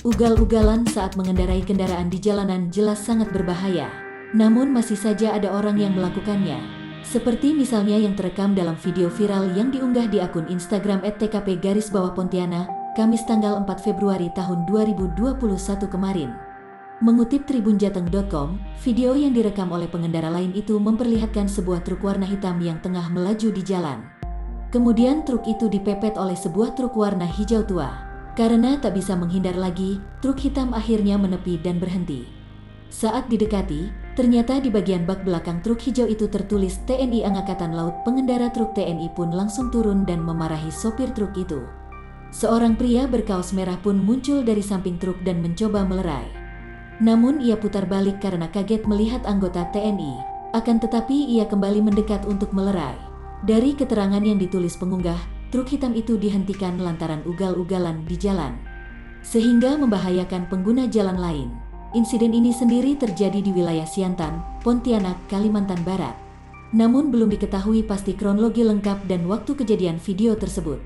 Ugal-ugalan saat mengendarai kendaraan di jalanan jelas sangat berbahaya. Namun masih saja ada orang yang melakukannya. Seperti misalnya yang terekam dalam video viral yang diunggah di akun Instagram @tkp_Pontiana, Kamis tanggal 4 Februari tahun 2021 kemarin. Mengutip tribunjateng.com, video yang direkam oleh pengendara lain itu memperlihatkan sebuah truk warna hitam yang tengah melaju di jalan. Kemudian truk itu dipepet oleh sebuah truk warna hijau tua. Karena tak bisa menghindar lagi, truk hitam akhirnya menepi dan berhenti. Saat didekati, ternyata di bagian bak belakang truk hijau itu tertulis TNI Angkatan Laut. Pengendara truk TNI pun langsung turun dan memarahi sopir truk itu. Seorang pria berkaos merah pun muncul dari samping truk dan mencoba melerai. Namun ia putar balik karena kaget melihat anggota TNI. Akan tetapi ia kembali mendekat untuk melerai. Dari keterangan yang ditulis pengunggah, truk hitam itu dihentikan lantaran ugal-ugalan di jalan, sehingga membahayakan pengguna jalan lain. Insiden ini sendiri terjadi di wilayah Siantan, Pontianak, Kalimantan Barat. Namun belum diketahui pasti kronologi lengkap dan waktu kejadian video tersebut.